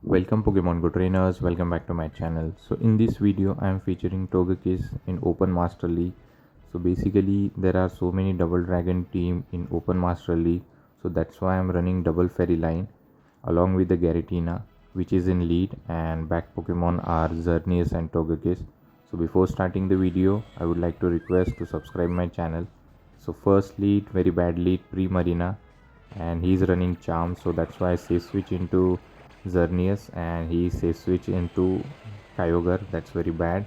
Welcome Pokemon Go trainers, welcome back to my channel. So in this video I am featuring Togekiss in Open Master League. So basically there are so many double dragon team in Open Master League, so that's why I am running double fairy line along with the Garatina, which is in lead, and back Pokemon are Xerneas and Togekiss. So before starting the video I would like to request to subscribe my channel. So first lead, very bad lead pre-Marina, and he's running charm, so that's why I say switch into Xerneas and he says switch into Kyogre. That's very bad.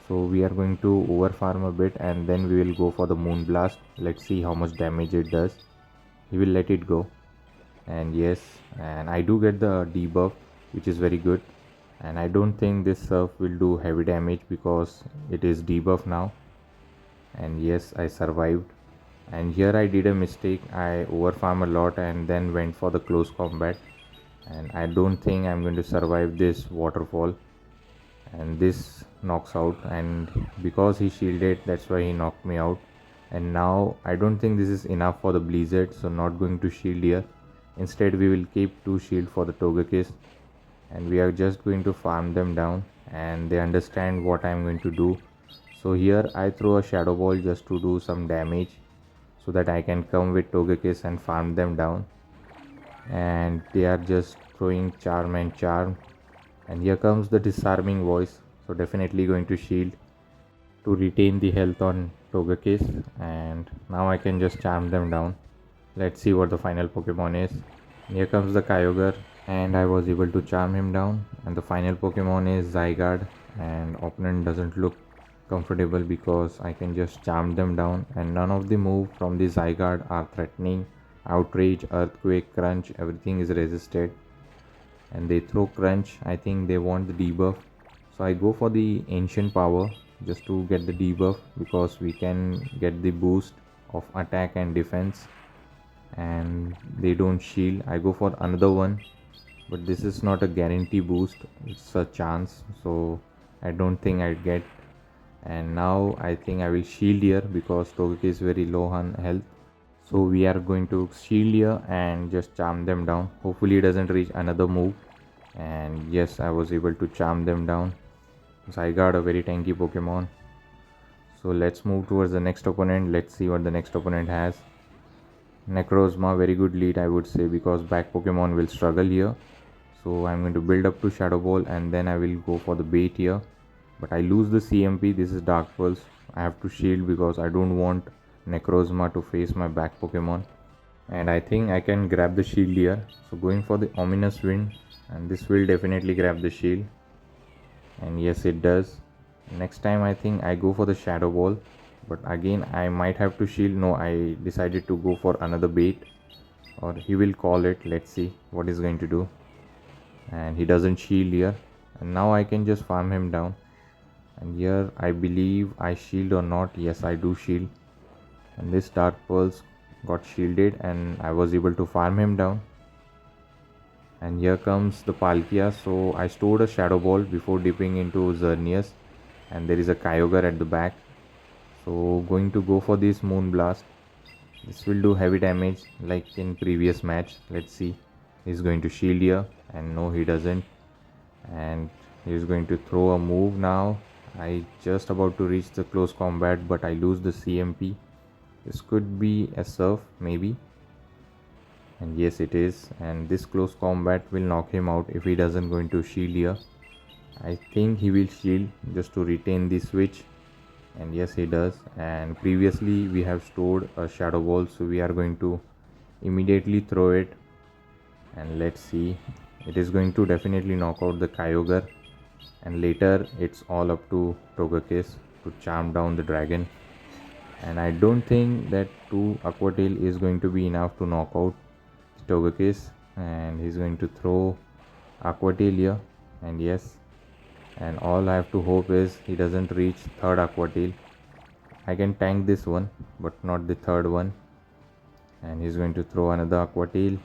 So we are going to overfarm a bit and then we will go for the Moon Blast. Let's see how much damage it does. He will let it go, and yes, and I do get the debuff, which is very good. And I don't think this surf will do heavy damage because it is debuff now. And yes, I survived. And here I did a mistake. I overfarm a lot and then went for the close combat, and I don't think I'm going to survive this waterfall, and this knocks out, and because he shielded, that's why he knocked me out. And now I don't think this is enough for the blizzard, so not going to shield here. Instead we will keep 2 shield for the Togekiss, and we are just going to farm them down, and they understand what I'm going to do. So here I throw a shadow ball just to do some damage so that I can come with Togekiss and farm them down, and they are just throwing charm and charm. And here comes the disarming voice, so definitely going to shield to retain the health on Togekiss, and now I can just charm them down. Let's see what the final Pokemon is. Here comes the Kyogre, and I was able to charm him down, and the final Pokemon is Zygarde, and opponent doesn't look comfortable because I can just charm them down, and none of the move from the Zygarde are threatening. Outrage, Earthquake, Crunch, everything is resisted, and they throw Crunch. I think they want the debuff, so I go for the Ancient Power just to get the debuff because we can get the boost of attack and defense, and they don't shield. I go for another one, but this is not a guarantee boost, it's a chance, so I don't think I'd get. And now I think I will shield here because Togekiss is very low on health. So we are going to shield here and just charm them down. Hopefully it doesn't reach another move. And yes, I was able to charm them down. So I got a very tanky Pokemon. So let's move towards the next opponent. Let's see what the next opponent has. Necrozma, very good lead I would say, because back Pokemon will struggle here. So I'm going to build up to Shadow Ball and then I will go for the bait here. But I lose the CMP. This is Dark Pulse. I have to shield because I don't want Necrozma to face my back Pokemon, and I think I can grab the shield here. So going for the Ominous Wind, and this will definitely grab the shield, and yes it does. Next time I think I go for the Shadow Ball, but again I might have to shield. No, I decided to go for another bait, or he will call it. Let's see what he's going to do, and he doesn't shield here, and now I can just farm him down. And here I believe I shield or not. Yes, I do shield, and this Dark Pulse got shielded and I was able to farm him down. And here comes the Palkia, so I stored a Shadow Ball before dipping into Xerneas, and there is a Kyogre at the back, so going to go for this Moon Blast. This will do heavy damage like in previous match. Let's see, he's going to shield here, and no he doesn't, and he's going to throw a move now. I just about to reach the close combat, but I lose the CMP. This could be a surf maybe, and yes it is, and this close combat will knock him out if he doesn't going to shield here. I think he will shield just to retain the switch, and yes he does. And previously we have stored a Shadow Ball, so we are going to immediately throw it, and let's see, it is going to definitely knock out the Kyogre, and later it's all up to Togekiss to charm down the dragon. And I don't think that 2 Aqua Tail is going to be enough to knock out Togekiss, and he's going to throw Aqua Tail here, and yes, and all I have to hope is he doesn't reach 3rd Aqua Tail. I can tank this one but not the 3rd one, and he's going to throw another Aqua Tail,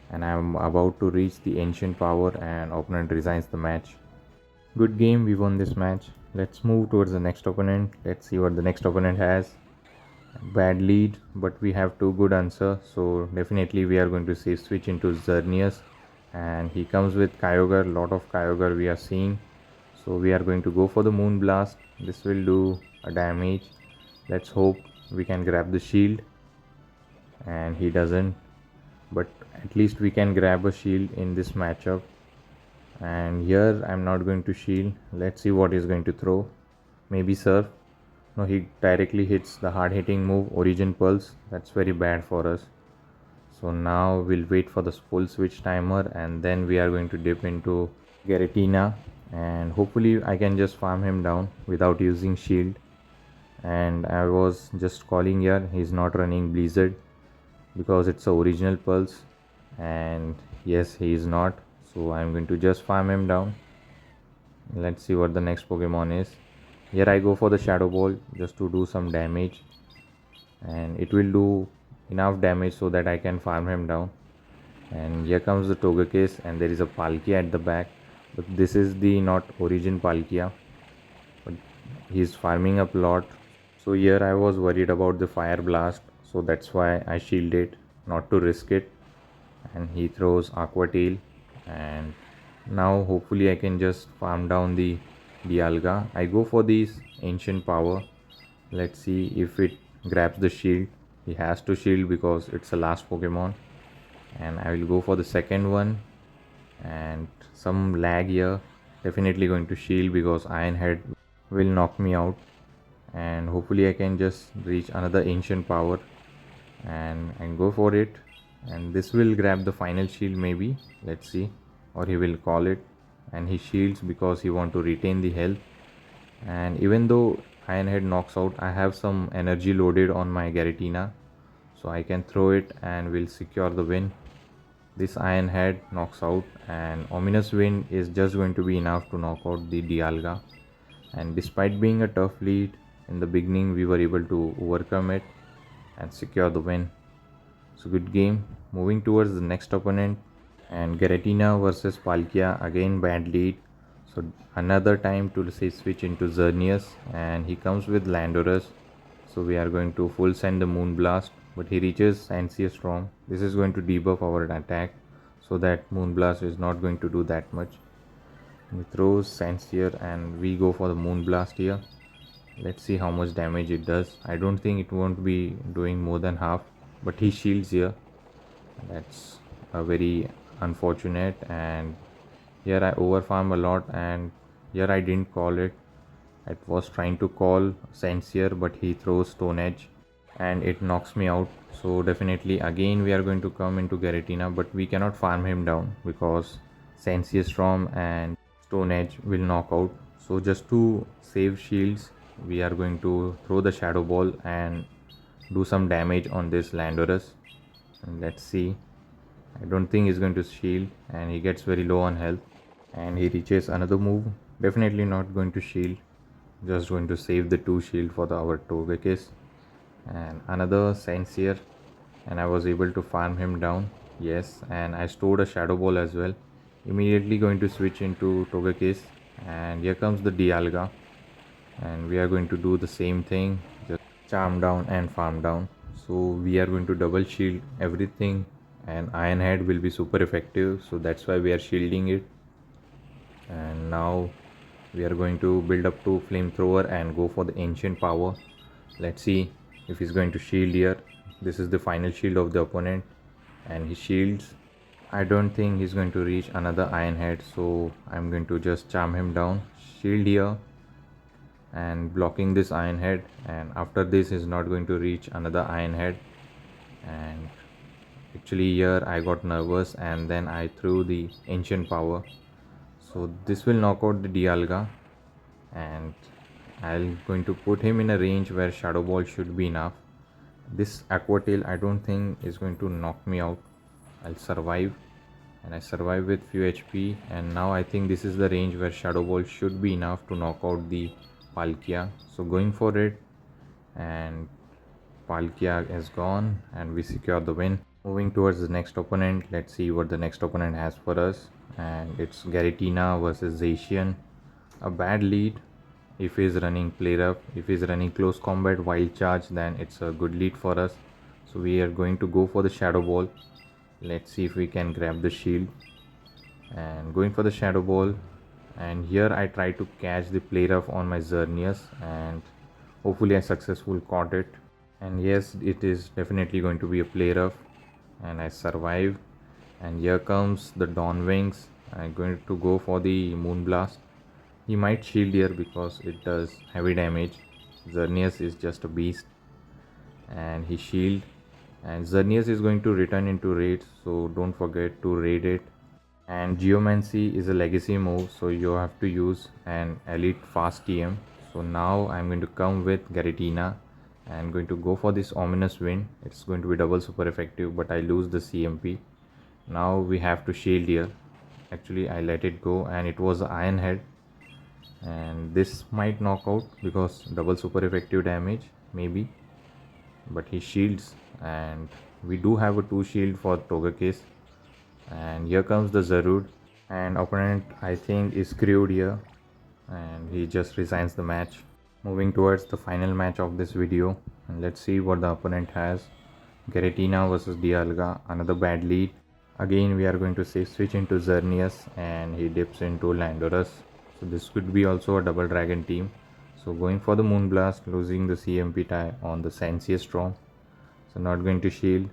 and I'm about to reach the Ancient Power and opponent resigns the match. Good game, we won this match. Let's move towards the next opponent. Let's see what the next opponent has. Bad lead, but we have 2 good answers, so definitely we are going to say switch into Xerneas, and he comes with Kyogre. Lot of Kyogre we are seeing, so we are going to go for the Moon Blast. This will do a damage. Let's hope we can grab the shield, and he doesn't, but at least we can grab a shield in this matchup. And here I'm not going to shield. Let's see what he's going to throw. Maybe Surf. No, he directly hits the hard hitting move Origin Pulse. That's very bad for us. So now we'll wait for the full switch timer, and then we are going to dip into Garatina, and hopefully I can just farm him down without using shield. And I was just calling here, he's not running Blizzard because it's a original Pulse, and yes, he is not. So I'm going to just farm him down. Let's see what the next Pokemon is. Here I go for the Shadow Ball just to do some damage, and it will do enough damage so that I can farm him down. And here comes the Togekiss, and there is a Palkia at the back, but this is the not origin Palkia, but he's farming up a lot. So here I was worried about the Fire Blast, so that's why I shielded not to risk it. And he throws Aqua Tail, and now hopefully I can just farm down the Dialga. I go for this Ancient Power. Let's see if it grabs the shield. He has to shield because it's the last Pokemon. And I will go for the second one, and some lag here. Definitely going to shield because Iron Head will knock me out. And hopefully I can just reach another Ancient Power, and go for it. And this will grab the final shield maybe. Let's see. Or he will call it, and he shields because he want to retain the health. And even though Iron Head knocks out, I have some energy loaded on my Garatina, so I can throw it and will secure the win. This Iron Head knocks out, and Ominous Wind is just going to be enough to knock out the Dialga. And despite being a tough lead in the beginning, we were able to overcome it and secure the win. So good game. Moving towards the next opponent, and Garatina versus Palkia, again bad lead. So another time to say switch into Xerneas, and he comes with Landorus. So we are going to full send the Moon Blast, but he reaches Sancia Storm. This is going to debuff our attack, so that Moon Blast is not going to do that much. He throws Sancia, and we go for the Moon Blast here. Let's see how much damage it does. I don't think it won't be doing more than half, but he shields here. That's a very unfortunate. And here I overfarm a lot, and here I didn't call it. I was trying to call Sancia, but he throws Stone Edge and it knocks me out. So definitely again we are going to come into Garatina, but we cannot farm him down because Sancia Storm and Stone Edge will knock out. So just to save shields, we are going to throw the Shadow Ball and do some damage on this Landorus. And let's see. I don't think he's going to shield, and he gets very low on health, and he reaches another move. Definitely not going to shield, just going to save the 2 shield for our Togekiss. And another Sancia, and I was able to farm him down. Yes, and I stored a Shadow Ball as well. Immediately going to switch into Togekiss, and here comes the Dialga, and we are going to do the same thing, just charm down and farm down. So we are going to double shield everything, and Iron Head will be super effective, so that's why we are shielding it. And now we are going to build up to Flamethrower and go for the Ancient Power. Let's see if he's going to shield here. This is the final shield of the opponent, and he shields. I don't think he's going to reach another Iron Head, so I'm going to just charm him down, shield here, and blocking this Iron Head. And after this is not going to reach another Iron Head. And actually here I got nervous, and then I threw the Ancient Power, so this will knock out the Dialga, and I'm going to put him in a range where Shadow Ball should be enough. This Aqua Tail I don't think is going to knock me out. I'll survive, and I survive with few HP. And now I think this is the range where Shadow Ball should be enough to knock out the Palkia. So going for it, and Palkia is gone, and we secure the win. Moving towards the next opponent, let's see what the next opponent has for us. And it's Garatina versus Zacian. A bad lead if he's running Play Rough. If he's running Close Combat Wild Charge, then it's a good lead for us. So we are going to go for the Shadow Ball. Let's see if we can grab the shield. and going for the shadow ball. And here I try to catch the play rough on my Xerneas, and hopefully I successfully caught it. And yes, it is definitely going to be a play rough, and I survive. And here comes the Dawn Wings. I'm going to go for the Moon Blast. He might shield here because it does heavy damage. Xerneas is just a beast, and he shield. And Xerneas is going to return into raid, so don't forget to raid it. And Geomancy is a legacy move, so you have to use an elite fast TM. So now I'm going to come with Garatina and going to go for this ominous wind. It's going to be double super effective, but I lose the CMP. Now we have to shield here. Actually I let it go and it was Iron Head, and this might knock out because double super effective damage maybe, but he shields, and we do have a 2 shield for Togekiss. And here comes the Zarud, and opponent I think is screwed here, and he just resigns the match. Moving towards the final match of this video, and let's see what the opponent has. Garatina versus Dialga, another bad lead. Again we are going to say switch into Xerneas, and he dips into Landorus. So this could be also a double dragon team. So going for the Moonblast, losing the CMP tie on the Sancier Storm. So not going to shield.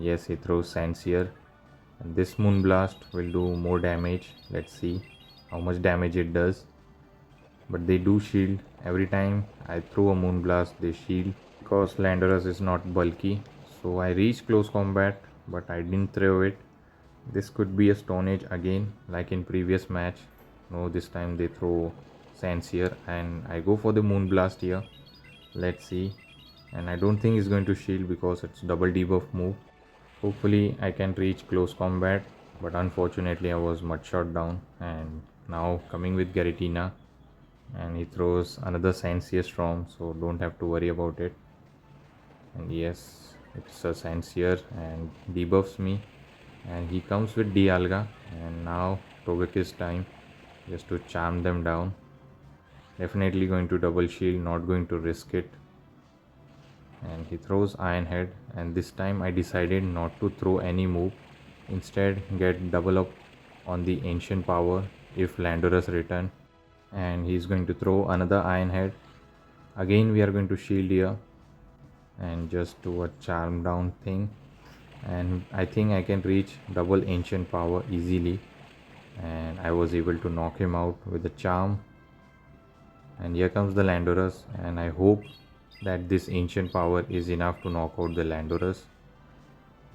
Yes, he throws Sancier. And this Moonblast will do more damage. Let's see how much damage it does. But they do shield. Every time I throw a Moonblast, they shield because Landorus is not bulky. So I reach close combat, but I didn't throw it. This could be a Stone Age again, like in previous match. No, this time they throw Sancier, and I go for the Moonblast here. Let's see. And I don't think he's going to shield because it's double debuff move. Hopefully I can reach close combat, but unfortunately I was much shot down. And now coming with Garatina, and he throws another Sancier Storm, so don't have to worry about it. And yes, it's a Sancier and debuffs me, and he comes with Dialga, and now Togekiss time just to charm them down. Definitely going to double shield, not going to risk it. And he throws Iron Head, and this time I decided not to throw any move, instead get double up on the Ancient Power if Landorus return. And he's going to throw another Iron Head. Again we are going to shield here and just do a charm down thing, and I think I can reach double Ancient Power easily, and I was able to knock him out with the charm. And here comes the Landorus, and I hope that this Ancient Power is enough to knock out the Landorus.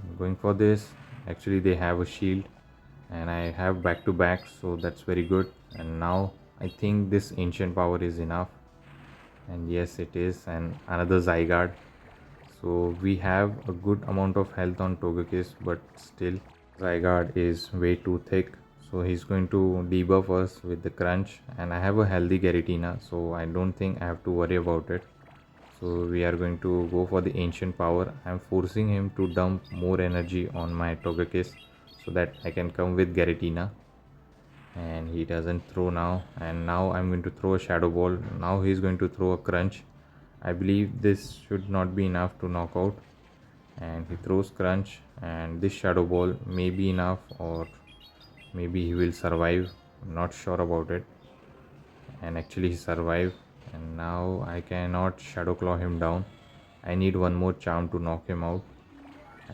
I'm going for this. Actually they have a shield and I have back to back, so that's very good. And now I think this Ancient Power is enough, and yes it is. And another Zygarde. So we have a good amount of health on Togekiss, but still Zygarde is way too thick. So he's going to debuff us with the crunch, and I have a healthy Garatina, so I don't think I have to worry about it. So we are going to go for the Ancient Power. I'm forcing him to dump more energy on my Togekiss so that I can come with Garatina. And he doesn't throw now, and now I'm going to throw a Shadow Ball. Now he's going to throw a Crunch. I believe this should not be enough to knock out, and he throws Crunch, and this Shadow Ball may be enough, or maybe he will survive. I'm not sure about it. And actually he survived, and now I cannot Shadow Claw him down. I need one more charm to knock him out,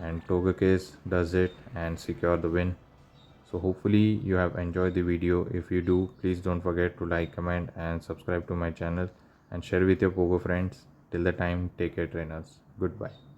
and Togekiss does it and secure the win. So hopefully you have enjoyed the video. If you do, please don't forget to like, comment and subscribe to my channel, and share with your Pogo friends. Till the time, take care trainers. Goodbye.